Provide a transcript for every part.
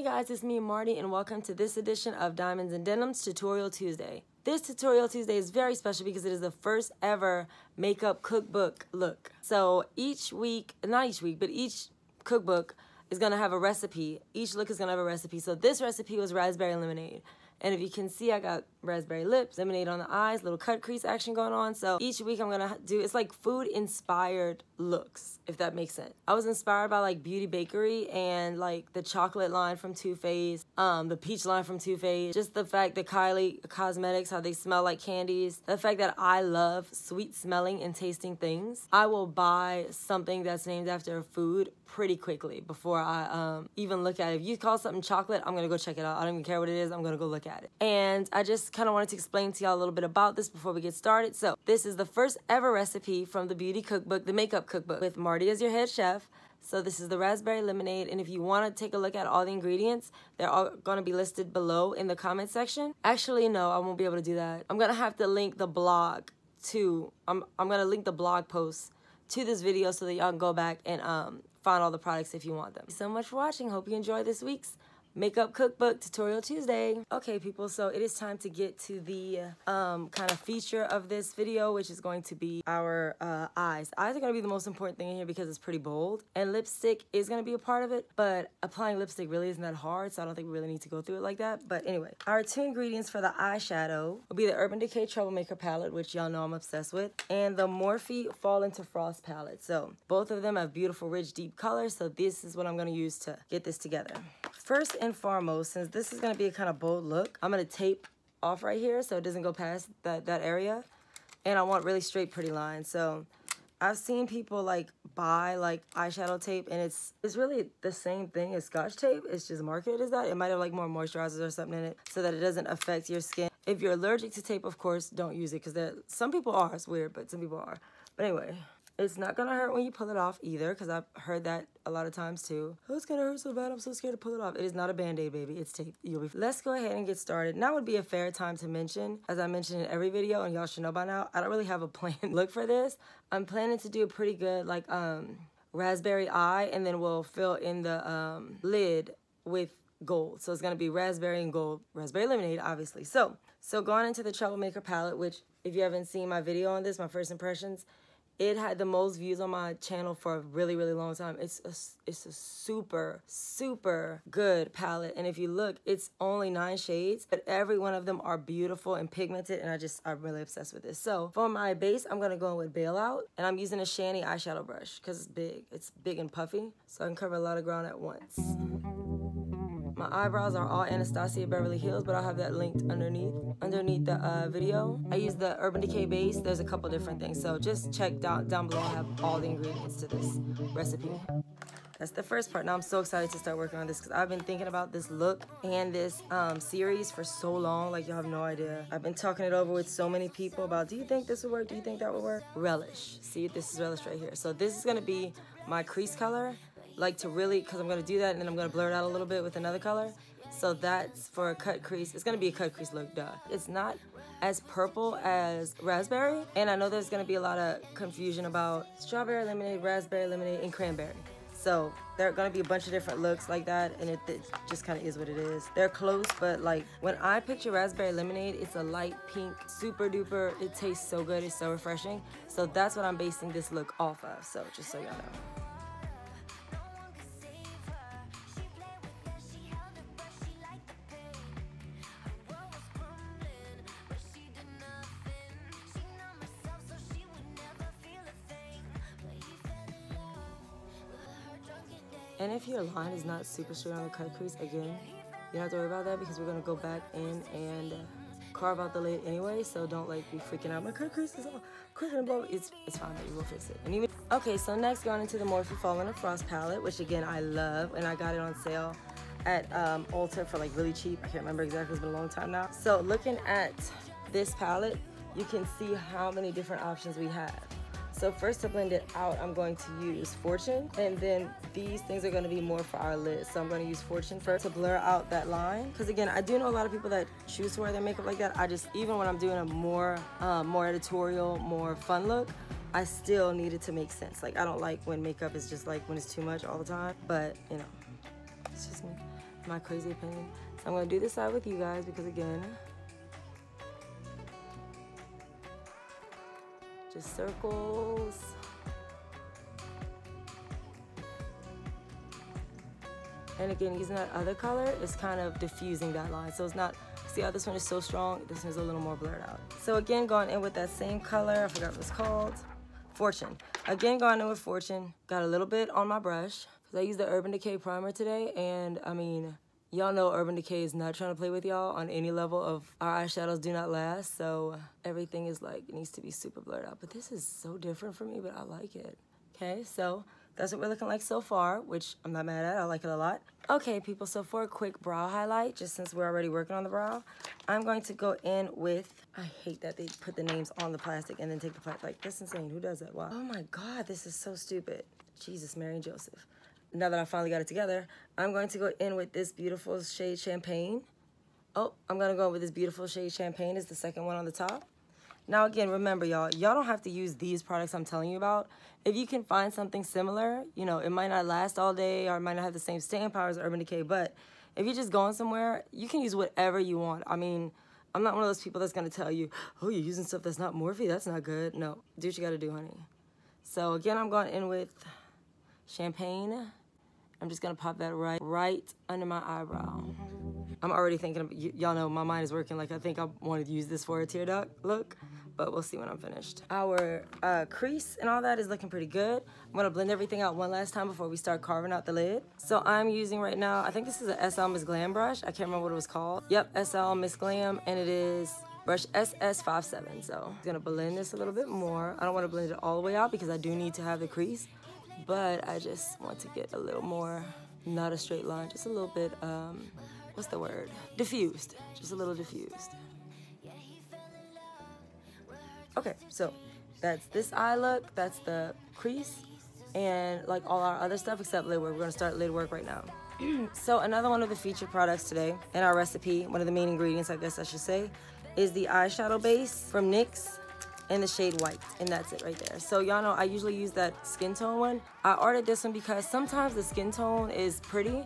Hey guys, it's me Marty and welcome to this edition of Diamonds and Denims Tutorial Tuesday. This Tutorial Tuesday is very special because it is the first ever makeup cookbook look. So each week, not each week, but each cookbook is going to have a recipe. Each look is going to have a recipe. So this recipe was raspberry lemonade. And if you can see, I got raspberry lips, lemonade on the eyes, little cut crease action going on. So each week I'm gonna do, it's like food inspired looks, if that makes sense. I was inspired by like Beauty Bakerie and like the chocolate line from Too Faced, the peach line from Too Faced, just the fact that Kylie Cosmetics, how they smell like candies, the fact that I love sweet smelling and tasting things. I will buy something that's named after a food pretty quickly before I even look at it. If you call something chocolate, I'm gonna go check it out. I don't even care what it is, I'm gonna go look at it. And I just kind of wanted to explain to y'all a little bit about this before we get started. So this is the first ever recipe from the beauty cookbook, the makeup cookbook, with Marty as your head chef. So this is the raspberry lemonade, and if you want to take a look at all the ingredients, they're all going to be listed below in the comment section. Actually, no, I won't be able to do that. I'm going to have to link the blog to, I'm going to link the blog post to this video so that y'all can go back and find all the products if you want them. Thank you so much for watching. Hope you enjoyed this week's Makeup Cookbook Tutorial Tuesday. Okay, people, so it is time to get to the kind of feature of this video, which is going to be our eyes. Eyes are going to be the most important thing in here because it's pretty bold, and lipstick is going to be a part of it, but applying lipstick really isn't that hard, so I don't think we really need to go through it like that. But anyway, our two ingredients for the eyeshadow will be the Urban Decay Troublemaker palette, which y'all know I'm obsessed with, and the Morphe Fall Into Frost palette. So both of them have beautiful, rich, deep colors, so this is what I'm going to use to get this together. First and foremost, since this is going to be a kind of bold look, I'm going to tape off right here so it doesn't go past that area. And I want really straight, pretty lines. So I've seen people like buy like eyeshadow tape, and it's really the same thing as Scotch tape. It's just marketed as that. It might have like more moisturizers or something in it so that it doesn't affect your skin. If you're allergic to tape, of course, don't use it, because some people are. It's weird, but some people are. But anyway, it's not gonna hurt when you pull it off either, because I've heard that a lot of times too. Oh, it's gonna hurt so bad, I'm so scared to pull it off. It is not a band-aid, baby, it's tape. You'll be fine. Let's go ahead and get started. Now would be a fair time to mention, as I mentioned in every video, and y'all should know by now, I don't really have a planned look for this. I'm planning to do a pretty good like raspberry eye, and then we'll fill in the lid with gold. So it's gonna be raspberry and gold, raspberry lemonade, obviously. So going into the Troublemaker palette, which if you haven't seen my video on this, my first impressions, it had the most views on my channel for a really, really long time. It's a super, super good palette. And if you look, it's only 9 shades, but every one of them are beautiful and pigmented, and I'm really obsessed with this. So for my base, I'm gonna go in with Bailout, and I'm using a Shani eyeshadow brush because it's big. It's big and puffy, so I can cover a lot of ground at once. My eyebrows are all Anastasia Beverly Hills, but I'll have that linked underneath the video. I use the Urban Decay base. There's a couple different things, so just check down below. I have all the ingredients to this recipe. That's the first part. Now I'm so excited to start working on this because I've been thinking about this look and this series for so long. Like, you have no idea. I've been talking it over with so many people about, do you think this would work? Do you think that would work? Relish. See, this is Relish right here. So this is gonna be my crease color. Like, to really, because I'm going to do that and then I'm going to blur it out a little bit with another color. So that's for a cut crease. It's going to be a cut crease look, duh. It's not as purple as raspberry. And I know there's going to be a lot of confusion about strawberry lemonade, raspberry lemonade, and cranberry. So there are going to be a bunch of different looks like that, and it just kind of is what it is. They're close, but like when I picture raspberry lemonade, it's a light pink, super duper. It tastes so good. It's so refreshing. So that's what I'm basing this look off of. So just so y'all know. And if your line is not super straight on the cut crease, again, you don't have to worry about that because we're gonna go back in and carve out the lid anyway. So don't like be freaking out. My cut crease is all crooked and blow. It's fine, baby. We'll fix it. And even okay, so next going into the Morphe Fall Into Frost palette, which again I love, and I got it on sale at Ulta for like really cheap. I can't remember exactly. It's been a long time now. So looking at this palette, you can see how many different options we have. So first, to blend it out, I'm going to use Fortune, and then these things are going to be more for our lids. So I'm going to use Fortune first to blur out that line. Because again, I do know a lot of people that choose to wear their makeup like that. Even when I'm doing a more editorial, more fun look, I still need it to make sense. Like, I don't like when makeup is just like when it's too much all the time, but you know, it's just me. my crazy opinion. So I'm gonna do this side with you guys because again, just circles. And again, using that other color is kind of diffusing that line. So it's not, see how this one is so strong? This one is a little more blurred out. So again, going in with that same color, I forgot what it's called. Fortune. Again, going in with Fortune. Got a little bit on my brush. Because I used the Urban Decay primer today. And I mean, y'all know Urban Decay is not trying to play with y'all on any level of our eyeshadows do not last. So everything is like, it needs to be super blurred out. But this is so different for me, but I like it. Okay, so that's what we're looking like so far, which I'm not mad at. I like it a lot. Okay, people, so for a quick brow highlight, just since we're already working on the brow, I'm going to go in with, I hate that they put the names on the plastic and then take the plastic. Like, that's insane. Who does that? Wow. Oh my God, this is so stupid. Jesus, Mary and Joseph. Now that I finally got it together, I'm going to go in with this beautiful shade Champagne. Oh, I'm going to go in with this beautiful shade Champagne. It's the second one on the top. Now again, remember y'all don't have to use these products I'm telling you about. If you can find something similar, you know, it might not last all day or it might not have the same staying power as Urban Decay, but if you're just going somewhere, you can use whatever you want. I mean, I'm not one of those people that's gonna tell you, oh, you're using stuff that's not Morphe, that's not good. No, do what you gotta do, honey. So again, I'm going in with Champagne. I'm just gonna pop that right under my eyebrow. I'm already thinking, y'all know my mind is working like I think I wanted to use this for a tear duct look, but we'll see when I'm finished. Our crease and all that is looking pretty good. I'm gonna blend everything out one last time before we start carving out the lid. So I'm using right now, I think this is a SL Miss Glam brush. I can't remember what it was called. Yep, SL Miss Glam, and it is brush SS57. So I'm gonna blend this a little bit more. I don't wanna blend it all the way out because I do need to have the crease, but I just want to get a little more, not a straight line, just a little bit, what's the word? Diffused, just a little diffused. Okay, so that's this eye look, that's the crease, and like all our other stuff except lid work. We're gonna start lid work right now. So another one of the featured products today in our recipe, one of the main ingredients, I guess I should say, is the eyeshadow base from NYX in the shade White, and that's it right there. So y'all know I usually use that skin tone one. I ordered this one because sometimes the skin tone is pretty,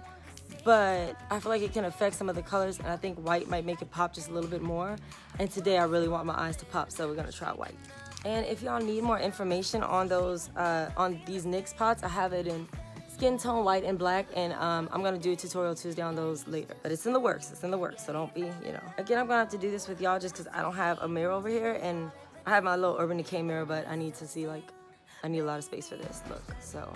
but I feel like it can affect some of the colors, and I think white might make it pop just a little bit more. And today I really want my eyes to pop, so we're gonna try white. And if y'all need more information on those, on these NYX pots, I have it in skin tone, white, and black, and I'm gonna do a tutorial Tuesday on those later. But it's in the works, so don't be, you know. Again, I'm gonna have to do this with y'all just because I don't have a mirror over here, and I have my little Urban Decay mirror, but I need to see, like, I need a lot of space for this look, so.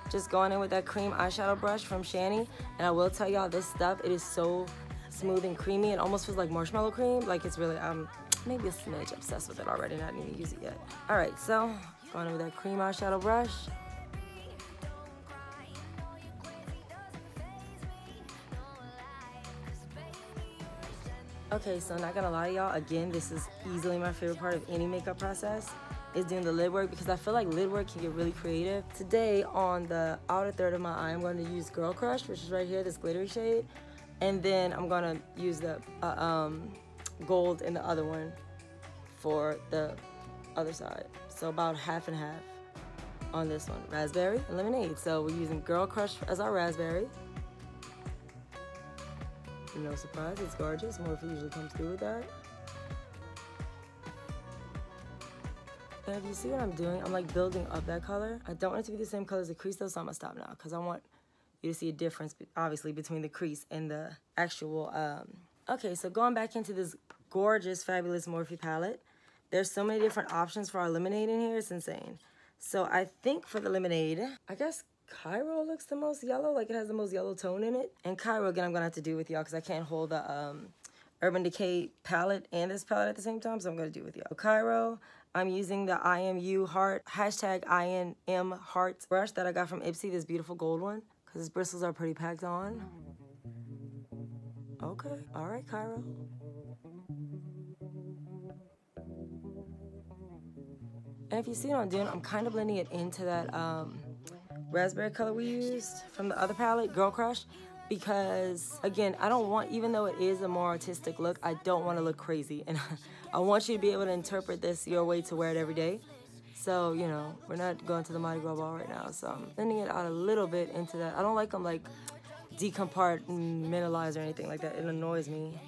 Just going in with that cream eyeshadow brush from Shani, and I will tell y'all this stuff, it is so smooth and creamy. It almost feels like marshmallow cream. Like it's really, maybe a smidge obsessed with it already, not even use it yet. All right, so going in with that cream eyeshadow brush. Okay, so not gonna lie to y'all, again, this is easily my favorite part of any makeup process, is doing the lid work, because I feel like lid work can get really creative. Today, on the outer third of my eye, I'm going to use Girl Crush, which is right here, this glittery shade, and then I'm gonna use the gold in the other one for the other side. So about half and half on this one, raspberry and lemonade. So we're using Girl Crush as our raspberry. No surprise, it's gorgeous. Morphe usually comes through with that. And if you see what I'm doing, I'm like building up that color. I don't want it to be the same color as the crease though, so I'm gonna stop now because I want you to see a difference, obviously, between the crease and the actual, Okay, so going back into this gorgeous, fabulous Morphe palette, there's so many different options for our lemonade in here, it's insane. So I think for the lemonade, I guess Cairo looks the most yellow, like it has the most yellow tone in it. And Cairo, again, I'm gonna have to do with y'all because I can't hold the Urban Decay palette and this palette at the same time, so I'm gonna do with y'all. Cairo, I'm using the IMU heart, hashtag INM heart brush that I got from Ipsy, this beautiful gold one, because its bristles are pretty packed on. Okay, all right, Cairo. And if you see what I'm doing, I'm kind of blending it into that raspberry color we used from the other palette, Girl Crush, because again, I don't want, even though it is a more artistic look, I don't want to look crazy, and I want you to be able to interpret this your way to wear it every day. So, you know, we're not going to the Mardi Gras ball right now, so I'm blending it out a little bit into that. I don't like them like decompartmentalize or anything like that. It annoys me.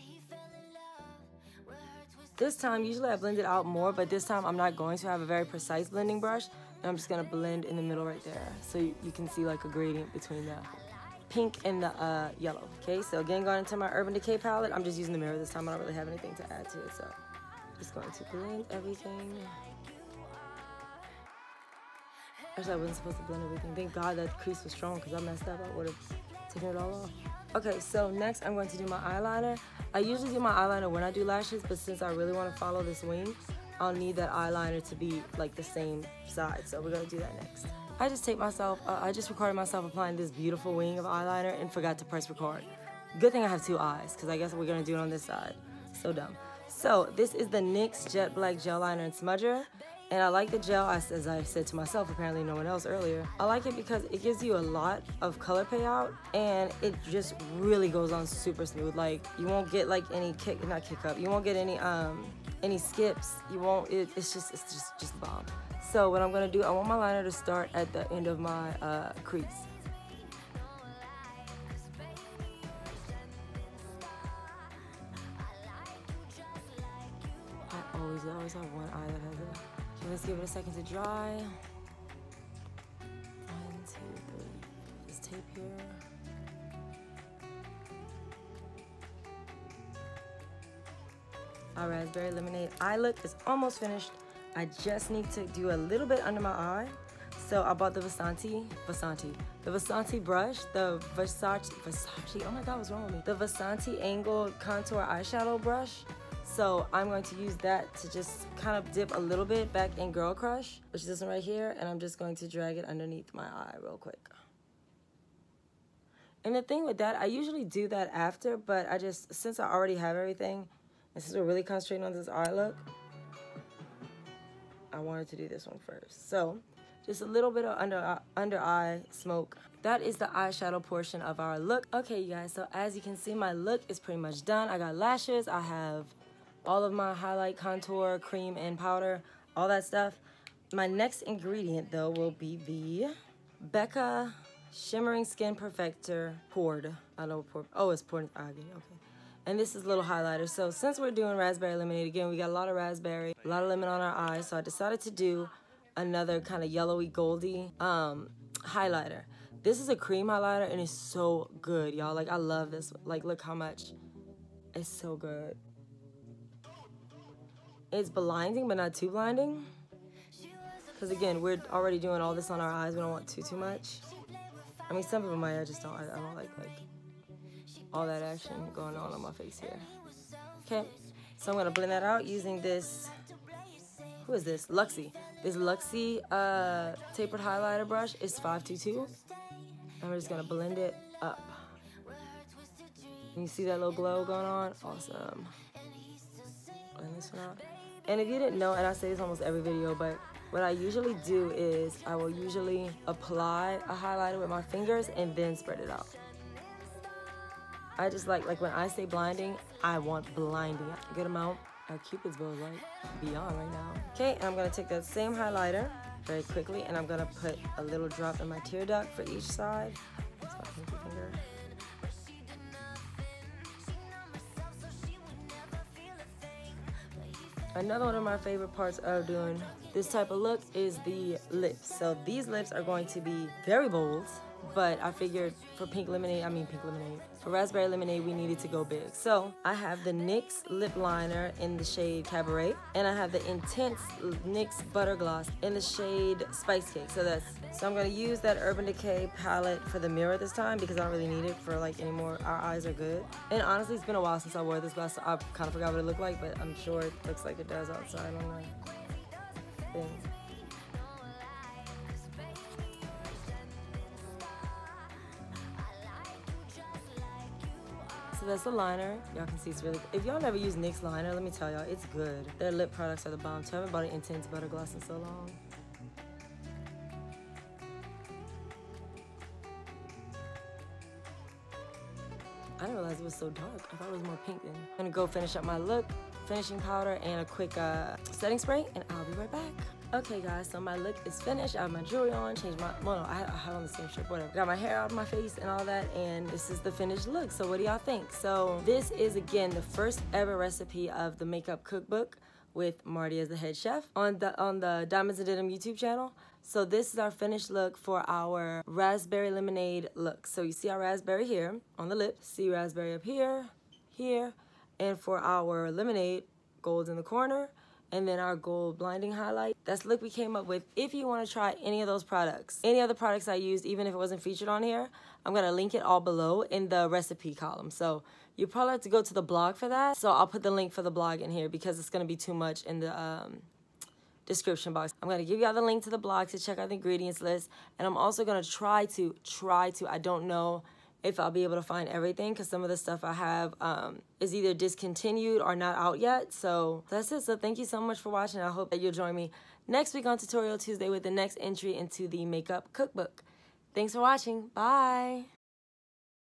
This time, usually I blend it out more, but this time I'm not going to have a very precise blending brush. And I'm just gonna blend in the middle right there. So you can see like a gradient between the pink and the yellow. Okay, so again, going into my Urban Decay palette, I'm just using the mirror this time. I don't really have anything to add to it, so just going to blend everything. Actually, I wasn't supposed to blend everything. Thank God that crease was strong because I messed up. I would have taken it all off. Okay, so next I'm going to do my eyeliner. I usually do my eyeliner when I do lashes, but since I really want to follow this wing, I'll need that eyeliner to be like the same side. So we're gonna do that next. I just recorded myself applying this beautiful wing of eyeliner and forgot to press record. Good thing I have two eyes, because I guess we're gonna do it on this side. So dumb. So this is the NYX Jet Black Gel Liner and Smudger. And I like the gel, as I said to myself, apparently no one else earlier. I like it because it gives you a lot of color payout and it just really goes on super smooth. Like you won't get like any you won't get any skips. You won't, it's just bomb. So what I'm gonna do, I want my liner to start at the end of my crease. I always have one eye that has it. Okay, let's give it a second to dry. 1, 2, 3. This tape here. Our raspberry lemonade eye look is almost finished. I just need to do a little bit under my eye. So I bought the Vasanti brush, the Versace, oh my God, what's wrong with me? The Vasanti angled contour eyeshadow brush. So I'm going to use that to just kind of dip a little bit back in Girl Crush, which is this one right here, and I'm just going to drag it underneath my eye real quick. And the thing with that, I usually do that after, but since I already have everything, and since we're really concentrating on this eye look, I wanted to do this one first. So just a little bit of under eye smoke. That is the eyeshadow portion of our look. Okay, you guys, so as you can see, my look is pretty much done. I got lashes, I have all of my highlight, contour, cream, and powder, all that stuff. My next ingredient, though, will be the Becca Shimmering Skin Perfector Poured. I know poured. Oh, it's poured. Okay. And this is a little highlighter. So since we're doing raspberry lemonade, again, we got a lot of raspberry, a lot of lemon on our eyes. So I decided to do another kind of yellowy, goldy highlighter. This is a cream highlighter, and it's so good, y'all. Like, I love this. Like, look how much. It's so good. It's blinding, but not too blinding. Because, again, we're already doing all this on our eyes. We don't want too much. I mean, some people might. I just don't. I don't like all that action going on my face here. Okay, so I'm going to blend that out using this. Who is this? Luxie. This Luxie tapered highlighter brush is 522. And we're just going to blend it up. And you see that little glow going on? Awesome. Blend this one out. And if you didn't know, and I say this almost every video, but what I usually do is I will usually apply a highlighter with my fingers and then spread it out. I just like when I say blinding, I want blinding. A good amount. Our Cupid's bow is like beyond right now. Okay, and I'm gonna take that same highlighter very quickly, and I'm gonna put a little drop in my tear duct for each side. That's my pinky finger. Another one of my favorite parts of doing this type of look is the lips. So these lips are going to be very bold, but I figured for for raspberry lemonade, we needed to go big. So I have the NYX lip liner in the shade Cabaret, and I have the Intense NYX Butter Gloss in the shade Spice Cake. So I'm gonna use that Urban Decay palette for the mirror this time because I don't really need it for like anymore. Our eyes are good. And honestly, it's been a while since I wore this glass, so I kind of forgot what it looked like, but I'm sure it looks like it does outside on the thing. So that's the liner. Y'all can see it's really good. If y'all never use NYX liner, let me tell y'all, it's good. Their lip products are the bomb too. I haven't bought an Intense Butter Gloss in so long. I didn't realize it was so dark. I thought it was more pink then. I'm gonna go finish up my look, finishing powder, and a quick setting spray, and I'll be right back. Okay guys, so my look is finished. I have my jewelry on, changed my, well no, I have on the same shirt, whatever. Got my hair out of my face and all that, and this is the finished look. So what do y'all think? So this is again the first ever recipe of the makeup cookbook with Marty as the head chef on the Diamonds and Denim YouTube channel. So this is our finished look for our raspberry lemonade look. So you see our raspberry here on the lips, see raspberry up here, here, and for our lemonade, gold in the corner, and then our gold blinding highlight. That's the look we came up with. If you want to try any of those products, any other products I used, even if it wasn't featured on here, I'm going to link it all below in the recipe column. So you probably have to go to the blog for that. So I'll put the link for the blog in here because it's going to be too much in the description box. I'm going to give y'all the link to the blog to check out the ingredients list. And I'm also going to try to, I don't know if I'll be able to find everything because some of the stuff I have is either discontinued or not out yet. So that's it. So thank you so much for watching. I hope that you'll join me next week on Tutorial Tuesday with the next entry into the makeup cookbook. Thanks for watching. Bye.